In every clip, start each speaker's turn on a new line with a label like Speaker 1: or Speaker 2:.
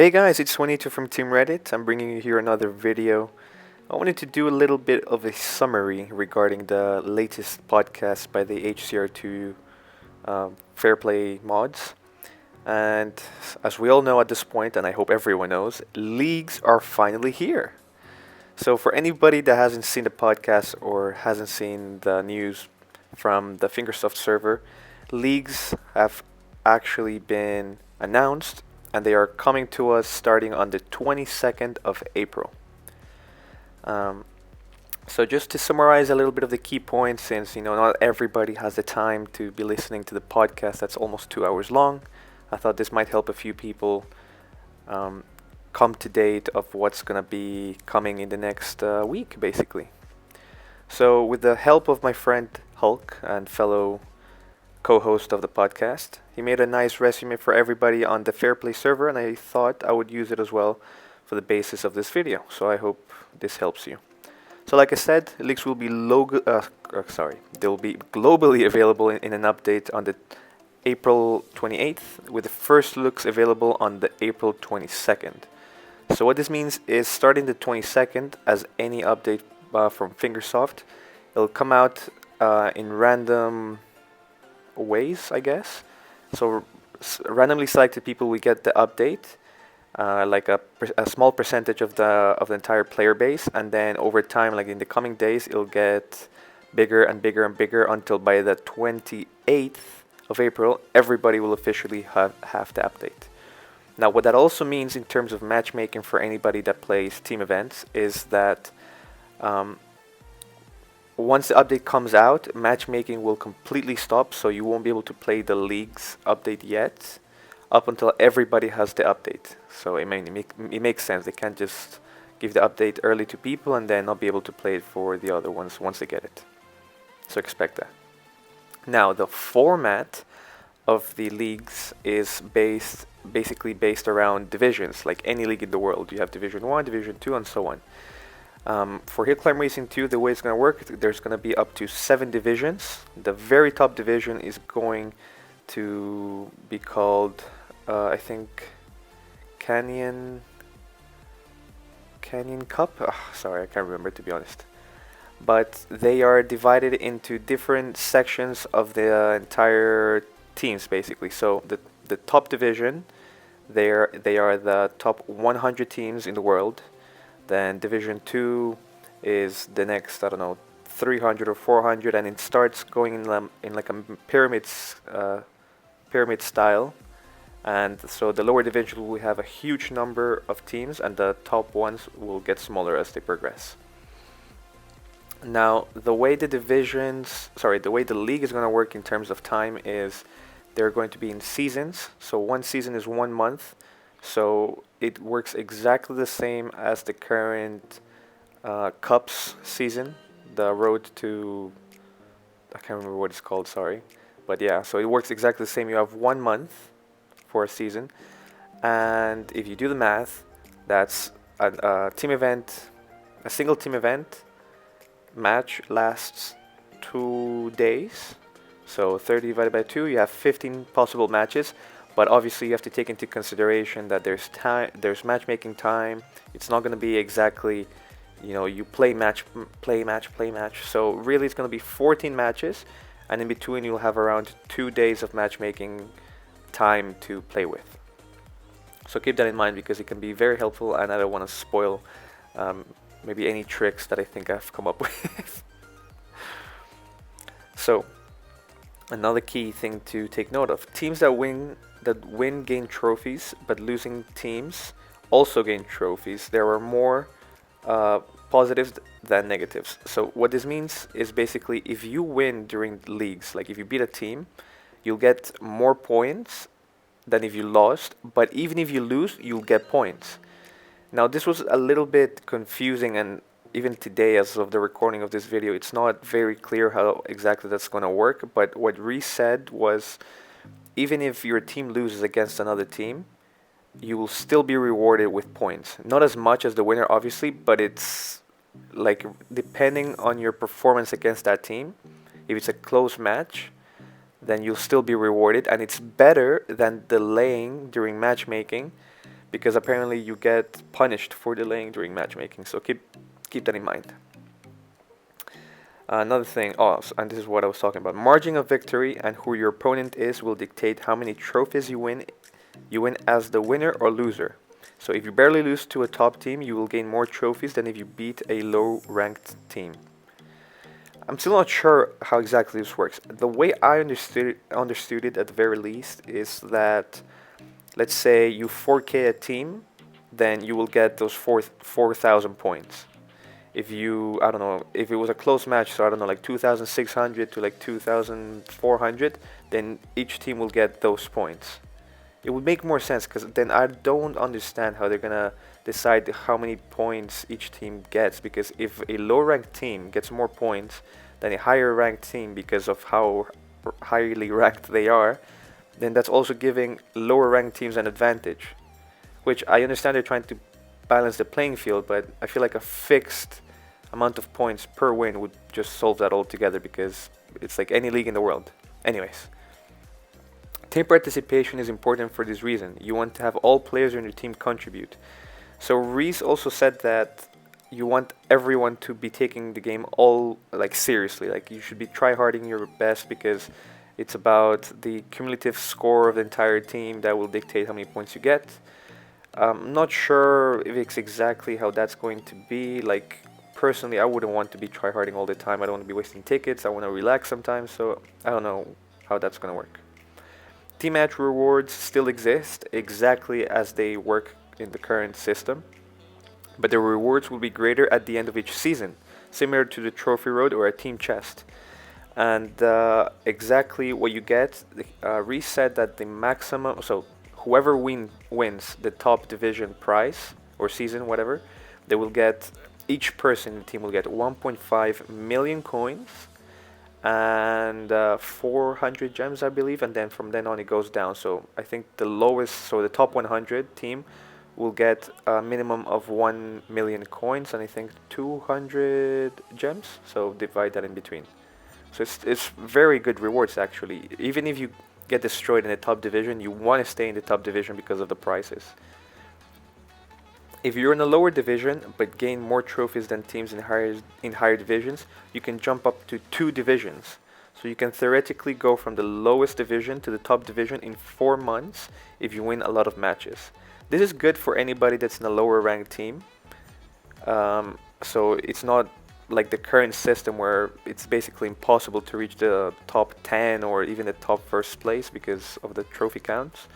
Speaker 1: Hey guys, it's 22 from Team Reddit. I'm bringing you here another video. I wanted to do a little bit of a summary regarding the latest podcast by the HCR2 Fair Play mods. And as we all know at this point, and I hope everyone knows, leagues are finally here. So for anybody that hasn't seen the podcast or hasn't seen the news from the Fingersoft server, leagues have actually been announced and they are coming to us starting on the 22nd of April. Um, so just to summarize a little bit of the key points, since not everybody has the time to be listening to the podcast that's almost 2 hours long, I thought this might help a few people come to date of what's gonna be coming in the next week, basically. So with the help of my friend Hulk and fellow co-host of the podcast, he made a nice resume for everybody on the Fairplay server, and I thought I would use it as well for the basis of this video. So I hope this helps you. So like I said, leaks will be they'll be globally available in an update on the April 28th, with the first looks available on the April 22nd. So what this means is starting the 22nd, as any update from Fingersoft, it'll come out in random ways, I guess. So randomly selected people will get the update, like a small percentage of the entire player base, and then over time, like in the coming days, it'll get bigger and bigger and bigger until by the 28th of April, everybody will officially have the update. Now, what that also means in terms of matchmaking for anybody that plays team events is that once the update comes out, matchmaking will completely stop, so you won't be able to play the league's update yet up until everybody has the update. So it makes sense. They can't just give the update early to people and then not be able to play it for the other ones once they get it. So expect that. Now, the format of the leagues is basically based around divisions, like any league in the world. You have Division 1, Division 2, and so on. For Hill Climb Racing 2, the way it's going to work, there's going to be up to 7 divisions. The very top division is going to be called, I think, Canyon Cup? Sorry, I can't remember, to be honest. But they are divided into different sections of the entire teams, basically. So the top division, they are the top 100 teams in the world. Then Division 2 is the next, 300 or 400, and it starts going in like a pyramid style. And so the lower division will have a huge number of teams, and the top ones will get smaller as they progress. Now, the way the league is going to work in terms of time is they're going to be in seasons. So one season is 1 month. So it works exactly the same as the current Cups season, the road to, I can't remember what it's called, sorry. But yeah, so it works exactly the same. You have 1 month for a season. And if you do the math, that's a team event, a single team event match lasts 2 days. So 30 divided by 2, you have 15 possible matches. But obviously, you have to take into consideration that there's matchmaking time. It's not going to be exactly, you play match. So really, it's going to be 14 matches, and in between, you'll have around 2 days of matchmaking time to play with. So keep that in mind because it can be very helpful, and I don't want to spoil maybe any tricks that I think I've come up with. So another key thing to take note of: teams that win gain trophies, but losing teams also gain trophies. There are more positives than negatives. So what this means is basically if you win during leagues, like if you beat a team, you'll get more points than if you lost, but even if you lose, you'll get points. Now, this was a little bit confusing, and even today, as of the recording of this video, it's not very clear how exactly that's going to work, but what Reese said was even if your team loses against another team, you will still be rewarded with points. Not as much as the winner, obviously, but it's like depending on your performance against that team. If it's a close match, then you'll still be rewarded, and it's better than delaying during matchmaking because apparently you get punished for delaying during matchmaking. So keep that in mind. Another thing, and this is what I was talking about. Margin of victory and who your opponent is will dictate how many trophies you win. You win as the winner or loser. So if you barely lose to a top team, you will gain more trophies than if you beat a low-ranked team. I'm still not sure how exactly this works. The way I understood it at the very least is that, let's say you 4K a team, then you will get those 4,000 points. If you, I don't know, if it was a close match, so I don't know, like 2,600 to like 2,400, then each team will get those points. It would make more sense, because then I don't understand how they're gonna decide how many points each team gets, because if a low ranked team gets more points than a higher ranked team because of how highly ranked they are, then that's also giving lower ranked teams an advantage, which I understand they're trying to balance the playing field, but I feel like a fixed amount of points per win would just solve that altogether, because it's like any league in the world. Anyways, team participation is important for this reason. You want to have all players in your team contribute. So Reese also said that you want everyone to be taking the game all like seriously. Like you should be try-harding your best, because it's about the cumulative score of the entire team that will dictate how many points you get. I'm not sure if it's exactly how that's going to be. Like personally, I wouldn't want to be try-harding all the time. I don't want to be wasting tickets. I want to relax sometimes. So I don't know how that's going to work. Team match rewards still exist exactly as they work in the current system, but the rewards will be greater at the end of each season, similar to the trophy road or a team chest. And exactly what you get, Reese said that the maximum, so whoever wins the top division prize or season, whatever, they will get, each person in the team will get 1.5 million coins and 400 gems, I believe, and then from then on it goes down. So I think the lowest, so the top 100 team will get a minimum of 1 million coins and I think 200 gems, so divide that in between. So it's very good rewards actually. Even if you get destroyed in the top division, you want to stay in the top division because of the prizes. If you're in a lower division but gain more trophies than teams in higher divisions, you can jump up to 2 divisions. So you can theoretically go from the lowest division to the top division in 4 months if you win a lot of matches. This is good for anybody that's in a lower ranked team. So it's not like the current system where it's basically impossible to reach the top 10 or even the top first place because of the trophy counts.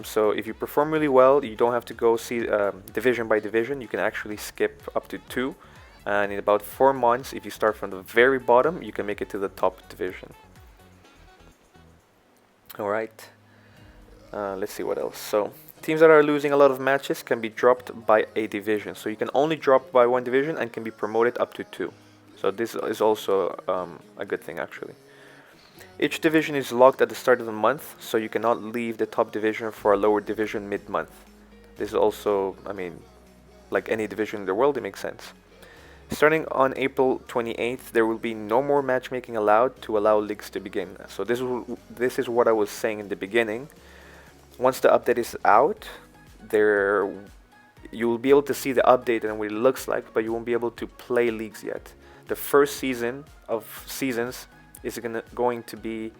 Speaker 1: So if you perform really well, you don't have to go see division by division. You can actually skip up to 2, and in about 4 months, if you start from the very bottom, you can make it to the top division. Alright, let's see what else. So teams that are losing a lot of matches can be dropped by a division. So you can only drop by 1 division and can be promoted up to 2. So this is also a good thing actually. Each division is locked at the start of the month, so you cannot leave the top division for a lower division mid-month. This is also, I mean, like any division in the world, it makes sense. Starting on April 28th, there will be no more matchmaking allowed to allow leagues to begin. So this is what I was saying in the beginning. Once the update is out, you will be able to see the update and what it looks like, but you won't be able to play leagues yet. The first season of seasons is going to be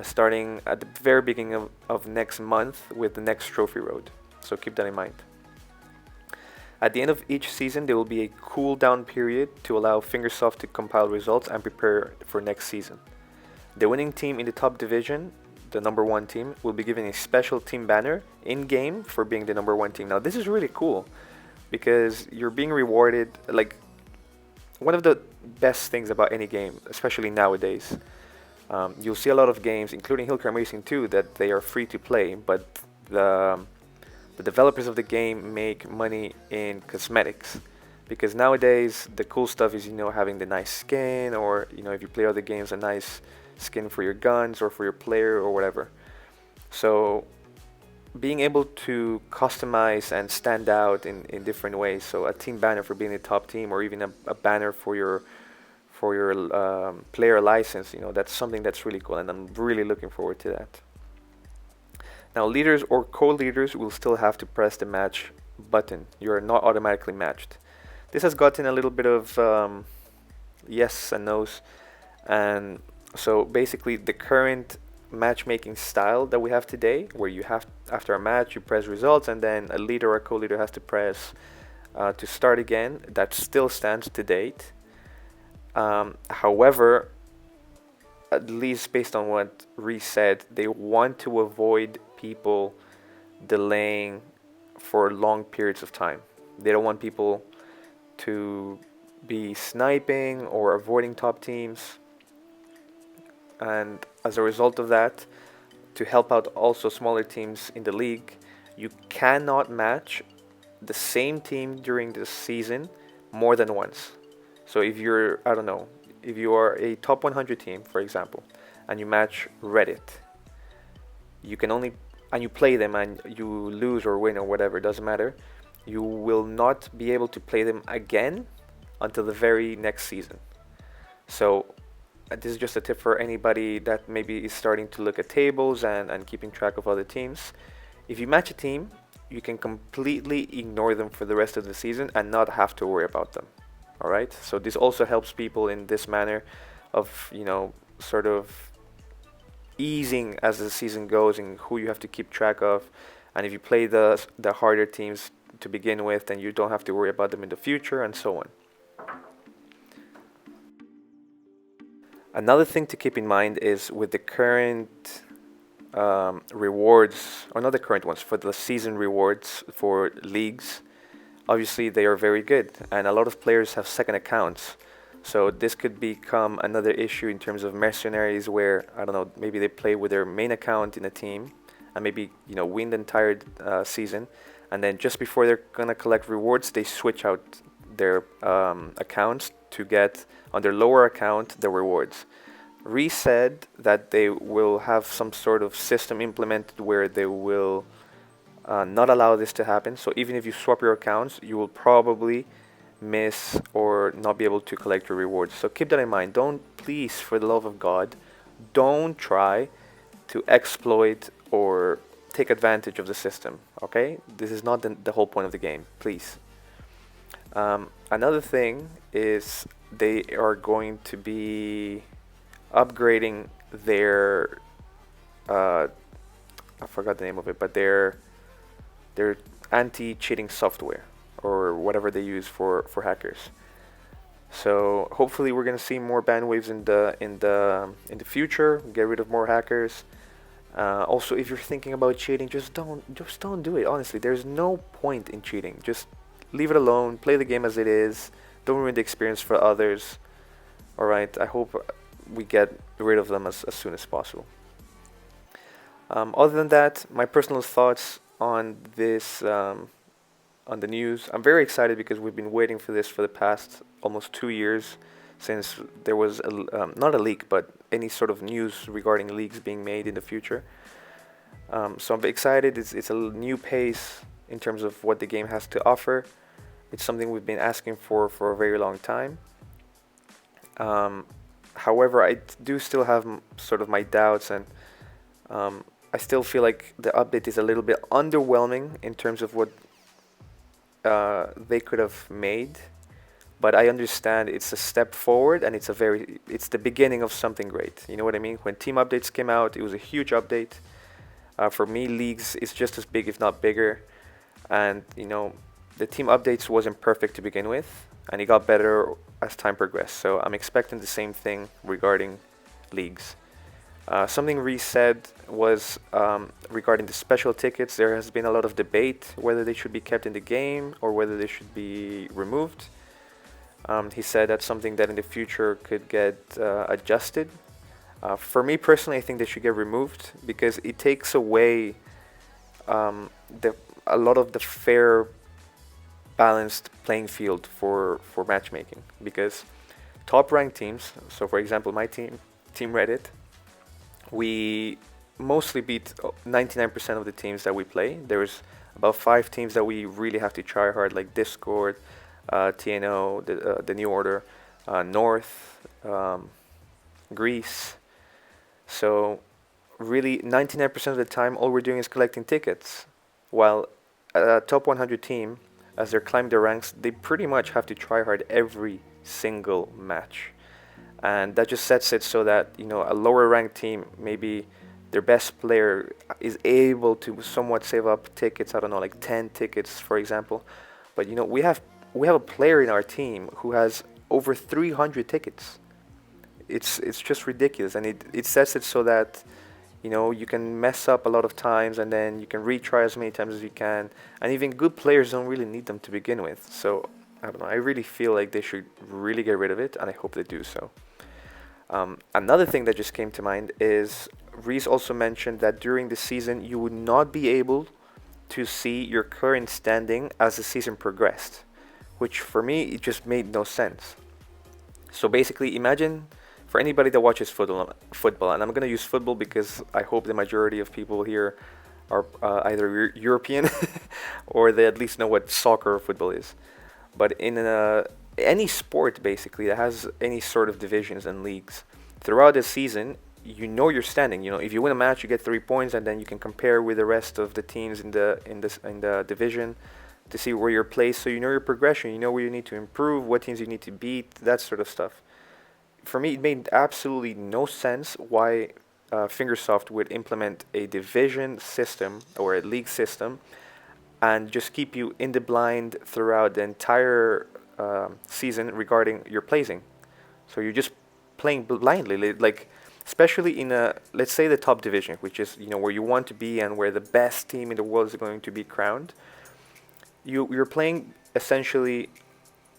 Speaker 1: starting at the very beginning of next month with the next trophy road. So keep that in mind. At the end of each season, there will be a cool down period to allow Fingersoft to compile results and prepare for next season. The winning team in the top division, the number 1 team, will be given a special team banner in-game for being the number 1 team. Now this is really cool because you're being rewarded. Like, one of the best things about any game, especially nowadays, you'll see a lot of games, including Hilkster Racing 2, that they are free to play, but the developers of the game make money in cosmetics, because nowadays the cool stuff is, you know, having the nice skin, or, you know, if you play other games, a nice skin for your guns or for your player or whatever. So being able to customize and stand out in different ways, so a team banner for being the top team, or even a banner for your player license, you know, that's something that's really cool, and I'm really looking forward to that. Now, leaders or co-leaders will still have to press the match button. You're not automatically matched. This has gotten a little bit of yes and no's, and so basically the current matchmaking style that we have today, where you have after a match you press results and then a leader or co-leader has to press to start again, that still stands to date. However, at least based on what Reese said, they want to avoid people delaying for long periods of time. They don't want people to be sniping or avoiding top teams. And as a result of that, to help out also smaller teams in the league, you cannot match the same team during the season more than once. So if you're, I don't know, if you are a top 100 team, for example, and you match Reddit, you can only, and you play them and you lose or win or whatever, it doesn't matter, you will not be able to play them again until the very next season. So this is just a tip for anybody that maybe is starting to look at tables and keeping track of other teams. If you match a team, you can completely ignore them for the rest of the season and not have to worry about them. All right, so this also helps people in this manner of, you know, sort of easing as the season goes and who you have to keep track of. And if you play the harder teams to begin with, then you don't have to worry about them in the future and so on. Another thing to keep in mind is with the current rewards, or not the current ones, for the season rewards for leagues, obviously they are very good, and a lot of players have second accounts. So this could become another issue in terms of mercenaries where, I don't know, maybe they play with their main account in a team and maybe, you know, win the entire season, and then just before they're gonna collect rewards, they switch out their accounts to get on their lower account the rewards. Reese said that they will have some sort of system implemented where they will not allow this to happen. So even if you swap your accounts, you will probably miss or not be able to collect your rewards. So keep that in mind. Don't, please, for the love of God, don't try to exploit or take advantage of the system. Okay, this is not the whole point of the game. Please. Another thing is they are going to be upgrading their I forgot the name of it, but their anti-cheating software or whatever they use for hackers. So hopefully we're gonna see more ban waves in the future. Get rid of more hackers. Also, if you're thinking about cheating, just don't do it. Honestly, there's no point in cheating. Just leave it alone. Play the game as it is. Don't ruin the experience for others. All right. I hope we get rid of them as soon as possible. Other than that, my personal thoughts on this, on the news. I'm very excited because we've been waiting for this for the past almost 2 years since there was not a leak, but any sort of news regarding leaks being made in the future. So I'm excited. It's a new pace in terms of what the game has to offer. It's something we've been asking for a very long time. However, I do still have sort of my doubts, and I still feel like the update is a little bit underwhelming in terms of what they could have made. But I understand it's a step forward, and it's the beginning of something great. You know what I mean? When team updates came out, it was a huge update. For me, leagues is just as big, if not bigger. And you know, the team updates wasn't perfect to begin with, and it got better as time progressed. So I'm expecting the same thing regarding leagues. Something Reese said was regarding the special tickets. There has been a lot of debate whether they should be kept in the game or whether they should be removed. He said that's something that in the future could get adjusted. For me personally, I think they should get removed because it takes away a lot of the fair, balanced playing field for matchmaking. Because top ranked teams, so for example my team Reddit, we mostly beat 99% of the teams that we play. There's about 5 teams that we really have to try hard, like Discord, TNO, the New Order, North, Greece. So really 99% of the time all we're doing is collecting tickets, while a top 100 team, as they're climbing the ranks, they pretty much have to try hard every single match. And that just sets it so that, a lower ranked team, maybe their best player is able to somewhat save up tickets, I don't know, like 10 tickets for example. But we have a player in our team who has over 300 tickets. It's just ridiculous, and it sets it so that you can mess up a lot of times, and then you can retry as many times as you can, and even good players don't really need them to begin with. So I don't know, I really feel like they should really get rid of it, and I hope they do so. Another thing that just came to mind is Reese also mentioned that during the season you would not be able to see your current standing as the season progressed, which for me it just made no sense. So basically, imagine for anybody that watches football, and I'm gonna use football because I hope the majority of people here are either European or they at least know what soccer or football is. But in any sport basically that has any sort of divisions and leagues, throughout the season, your standing. If you win a match, you get 3 points, and then you can compare with the rest of the teams in the division to see where you're placed. So you know your progression, you know where you need to improve, what teams you need to beat, that sort of stuff. For me, it made absolutely no sense why Fingersoft would implement a division system or a league system and just keep you in the blind throughout the entire season regarding your placing. So you're just playing blindly, like especially in let's say the top division, which is where you want to be and where the best team in the world is going to be crowned. You're playing essentially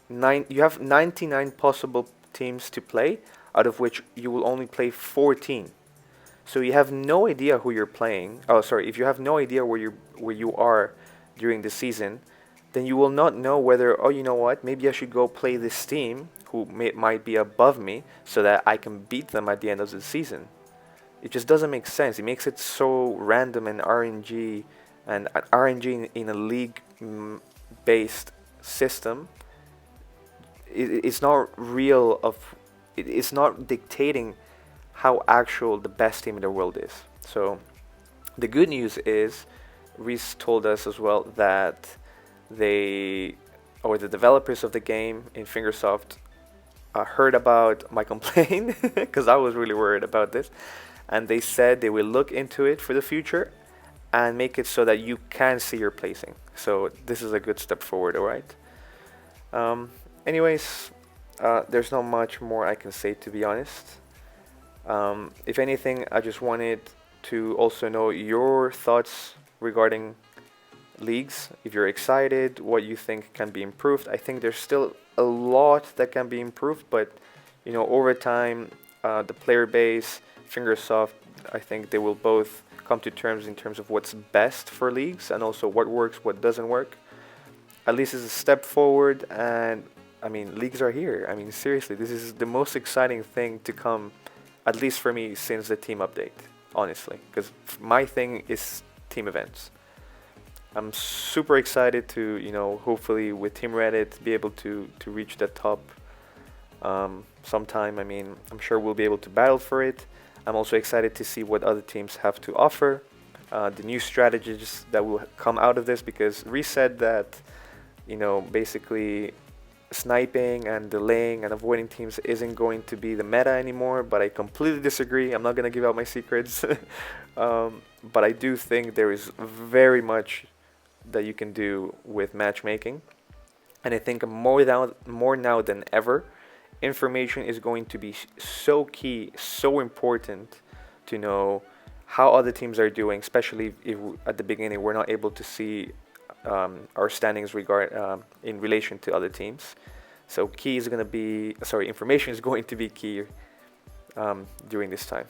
Speaker 1: you have 99 possible teams to play, out of which you will only play 14. So you have no idea who you're playing. Oh, sorry. If you have no idea where you are during the season, then you will not know whether, oh, you know what, maybe I should go play this team who might be above me so that I can beat them at the end of the season. It just doesn't make sense. It makes it so random and RNG, and RNG in a league-based system. It's not real. It's not dictating how actual the best team in the world is. So the good news is Reese told us as well that the developers of the game in Fingersoft heard about my complaint because I was really worried about this, and they said they will look into it for the future and make it so that you can see your placing. So this is a good step forward, all right? Anyways, there's not much more I can say, to be honest. If anything, I just wanted to also know your thoughts regarding leagues. If you're excited, what you think can be improved. I think there's still a lot that can be improved, but over time, the player base, Fingersoft, I think they will both come to terms in terms of what's best for leagues and also what works, what doesn't work. At least it's a step forward, and I mean, leagues are here. I mean, seriously, this is the most exciting thing to come, at least for me, since the team update, honestly, because my thing is team events. I'm super excited to, hopefully with Team Reddit, be able to reach the top sometime. I mean, I'm sure we'll be able to battle for it. I'm also excited to see what other teams have to offer, the new strategies that will come out of this, because Reese said that, basically sniping and delaying and avoiding teams isn't going to be the meta anymore, but I completely disagree. I'm not going to give out my secrets. But I do think there is very much that you can do with matchmaking, and I think more now than ever, information is going to be so key, so important to know how other teams are doing, especially if at the beginning we're not able to see our standings in relation to other teams. So information is going to be key during this time.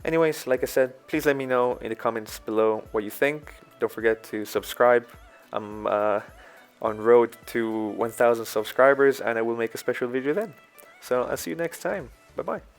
Speaker 1: Anyways, like I said, please let me know in the comments below what you think. Don't forget to subscribe. I'm on road to 1,000 subscribers, and I will make a special video then. So I'll see you next time. Bye bye.